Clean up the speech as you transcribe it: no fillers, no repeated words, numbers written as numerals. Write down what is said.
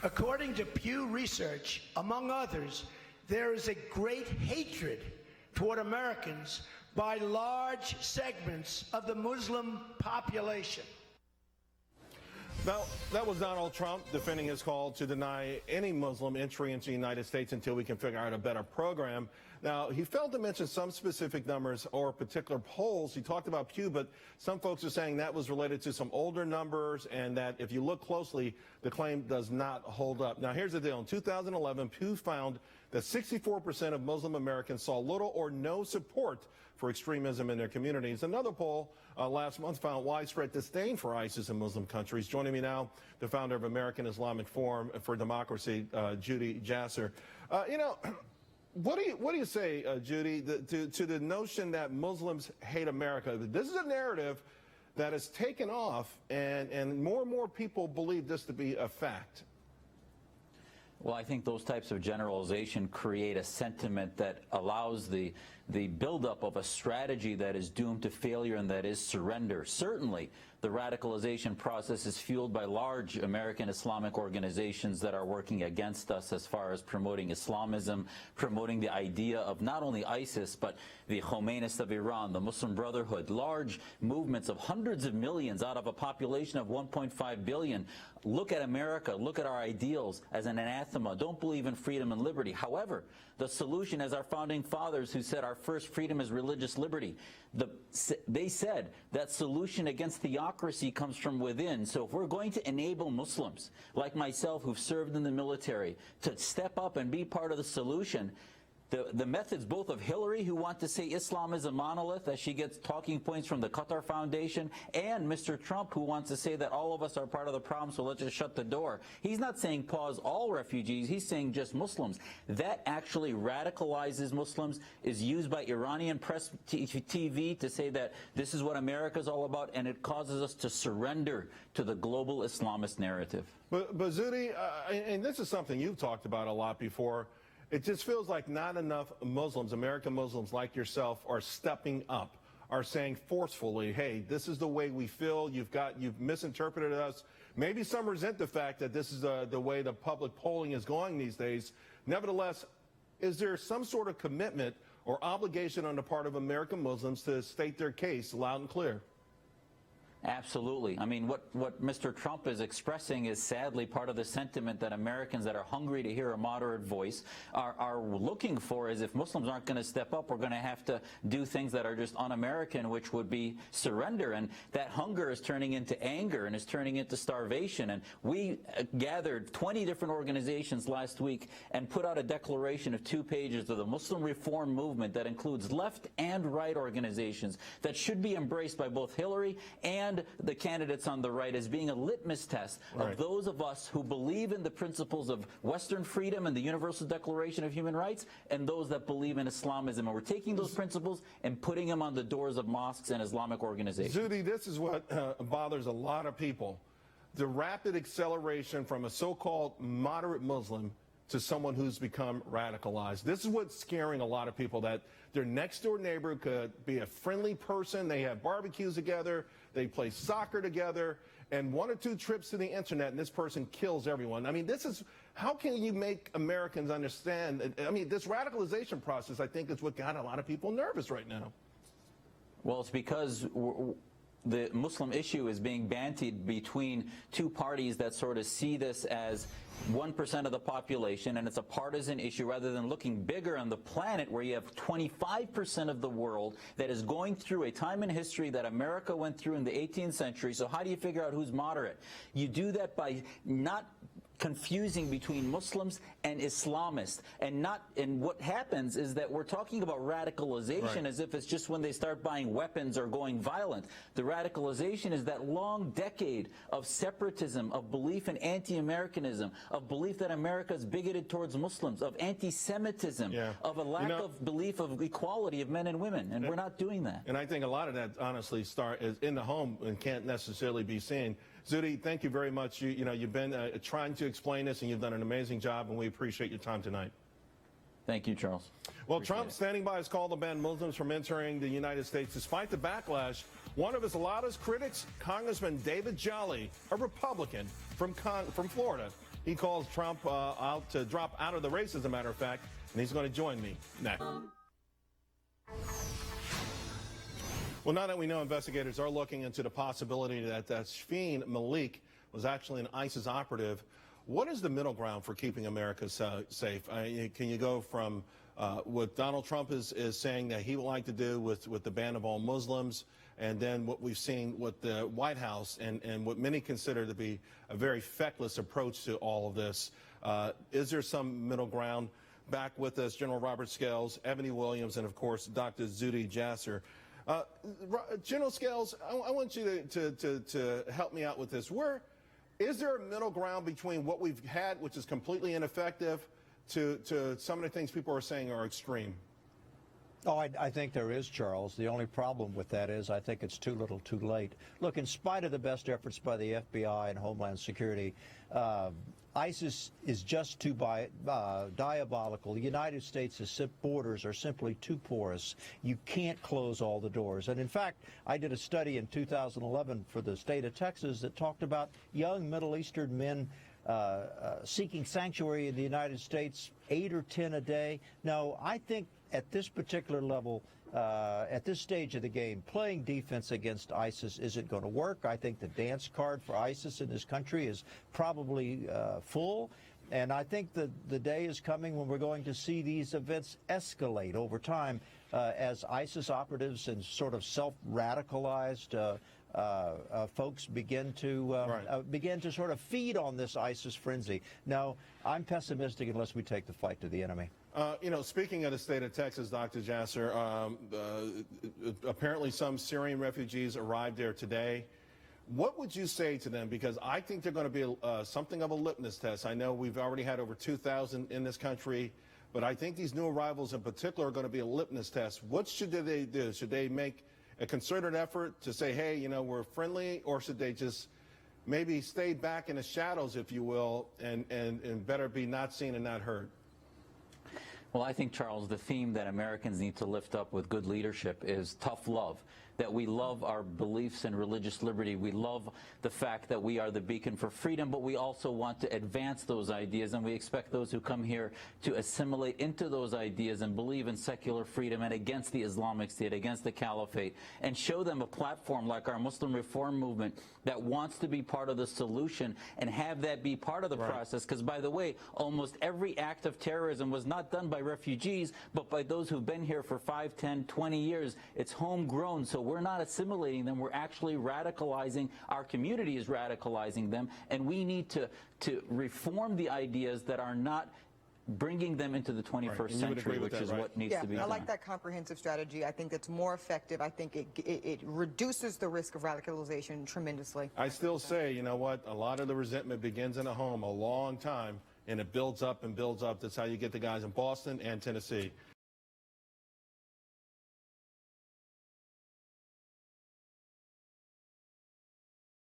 According to Pew Research, among others, there is a great hatred toward Americans by large segments of the Muslim population. Now, that was Donald Trump defending his call to deny any Muslim entry into the United States until we can figure out a better program. Now, he failed to mention some specific numbers or particular polls. He talked about Pew, but some folks are saying that was related to some older numbers and that if you look closely, the claim does not hold up. Now, here's the deal. In 2011, Pew found that 64% of Muslim Americans saw little or no support for extremism in their communities. Another poll last month found widespread disdain for ISIS in Muslim countries. Joining me now, the founder of American Islamic Forum for Democracy, Judy Jasser. What do you say, Judy, to the notion that Muslims hate America? This is a narrative that has taken off, and more people believe this to be a fact. Well, I think those types of generalization create a sentiment that allows the buildup of a strategy that is doomed to failure and that is surrender. Certainly, the radicalization process is fueled by large American Islamic organizations that are working against us as far as promoting Islamism, promoting the idea of not only ISIS, but the Khomeinists of Iran, the Muslim Brotherhood, large movements of hundreds of millions out of a population of 1.5 billion. Look at America, look at our ideals as an anathema. Don't believe in freedom and liberty. However, the solution, as our founding fathers who said our first freedom is religious liberty, they said that solution against theocracy comes from within. So if we're going to enable Muslims like myself who've served in the military to step up and be part of the solution, the methods both of Hillary, who want to say Islam is a monolith as she gets talking points from the Qatar Foundation, and Mr. Trump, who wants to say that all of us are part of the problem, so let's just shut the door. He's not saying pause all refugees, he's saying just Muslims. That actually radicalizes Muslims, is used by Iranian press TV to say that this is what America's all about, and it causes us to surrender to the global Islamist narrative. But Zudi, and this is something you've talked about a lot before, it just feels like not enough Muslims, American Muslims like yourself, are stepping up, are saying forcefully, hey, this is the way we feel, you've misinterpreted us. Maybe some resent the fact that this is the way the public polling is going these days. Nevertheless, is there some sort of commitment or obligation on the part of American Muslims to state their case loud and clear? Absolutely. I mean, what Mr. Trump is expressing is sadly part of the sentiment that Americans that are hungry to hear a moderate voice are looking for, is if Muslims aren't going to step up, we're going to have to do things that are just un-American, which would be surrender. And that hunger is turning into anger and is turning into starvation. And we gathered 20 different organizations last week and put out a declaration of 2 pages of the Muslim reform movement that includes left and right organizations that should be embraced by both Hillary and the candidates on the right as being a litmus test of those of us who believe in the principles of Western freedom and the Universal Declaration of Human Rights, and those that believe in Islamism. And we're taking those principles and putting them on the doors of mosques and Islamic organizations. Zudi, this is what bothers a lot of people. The rapid acceleration from a so-called moderate Muslim to someone who's become radicalized. This is what's scaring a lot of people, that their next-door neighbor could be a friendly person, they have barbecues together, they play soccer together, and 1 or 2 trips to the internet and this person kills everyone. I mean, this is, how can you make Americans understand? I mean, this radicalization process, I think, is what got a lot of people nervous right now. Well, it's because the Muslim issue is being bandied between 2 parties that sort of see this as 1% of the population, and it's a partisan issue rather than looking bigger on the planet where you have 25% of the world that is going through a time in history that America went through in the 18th century. So how do you figure out who's moderate? You do that by not confusing between Muslims and Islamists, and what happens is that we're talking about radicalization as if it's just when they start buying weapons or going violent. The radicalization is that long decade of separatism, of belief in anti-Americanism, of belief that America is bigoted towards Muslims, of anti-Semitism, of a lack of belief of equality of men and women, and we're not doing that. And I think a lot of that honestly is in the home and can't necessarily be seen. Zudi, thank you very much. You've been trying to explain this, and you've done an amazing job, and we appreciate your time tonight. Thank you, Charles. Well, Trump standing by his call to ban Muslims from entering the United States despite the backlash. One of his loudest critics, Congressman David Jolly, a Republican from Florida. He calls Trump out to drop out of the race, as a matter of fact, and he's going to join me next. Well, now that we know investigators are looking into the possibility that Shafeen Malik was actually an ISIS operative, what is the middle ground for keeping America safe? Can you go from what Donald Trump is saying that he would like to do with the ban of all Muslims, and then what we've seen with the White House and what many consider to be a very feckless approach to all of this? Is there some middle ground? Back with us, General Robert Scales, Ebony Williams, and of course, Dr. Zuhdi Jasser. General Scales, I want you to help me out with this. Is there a middle ground between what we've had, which is completely ineffective, to some of the things people are saying are extreme? Oh, I think there is, Charles. The only problem with that is I think it's too little too late. Look, in spite of the best efforts by the FBI and Homeland Security, ISIS is just too diabolical. The United States' borders are simply too porous. You can't close all the doors. And in fact, I did a study in 2011 for the state of Texas that talked about young Middle Eastern men seeking sanctuary in the United States, 8 or 10 a day. Now, I think at this particular level, at this stage of the game, playing defense against ISIS isn't going to work. I think the dance card for ISIS in this country is probably full. And I think the day is coming when we're going to see these events escalate over time as ISIS operatives and sort of self-radicalized folks begin to sort of feed on this ISIS frenzy. Now, I'm pessimistic unless we take the fight to the enemy. You know, speaking of the state of Texas, Dr. Jasser, apparently some Syrian refugees arrived there today. What would you say to them? Because I think they're going to be something of a litmus test. I know we've already had over 2,000 in this country, but I think these new arrivals in particular are going to be a litmus test. What should they do? Should they make a concerted effort to say, hey, you know, we're friendly, or should they just maybe stay back in the shadows, if you will, and better be not seen and not heard? Well, I think, Charles, the theme that Americans need to lift up with good leadership is tough love, that we love our beliefs in religious liberty. We love the fact that we are the beacon for freedom, but we also want to advance those ideas, and we expect those who come here to assimilate into those ideas and believe in secular freedom and against the Islamic State, against the caliphate, and show them a platform like our Muslim Reform Movement that wants to be part of the solution and have that be part of the process. Because, by the way, almost every act of terrorism was not done by refugees, but by those who've been here for 5, 10, 20 years. It's homegrown, so we're not assimilating them. We're actually radicalizing. Our community is radicalizing them, and we need to reform the ideas that are not bringing them into the 21st century, which is what needs to be done. I like that comprehensive strategy. I think it's more effective. I think it reduces the risk of radicalization tremendously. I still say, you know what, a lot of the resentment begins in a home a long time, and it builds up and builds up. That's how you get the guys in Boston and Tennessee.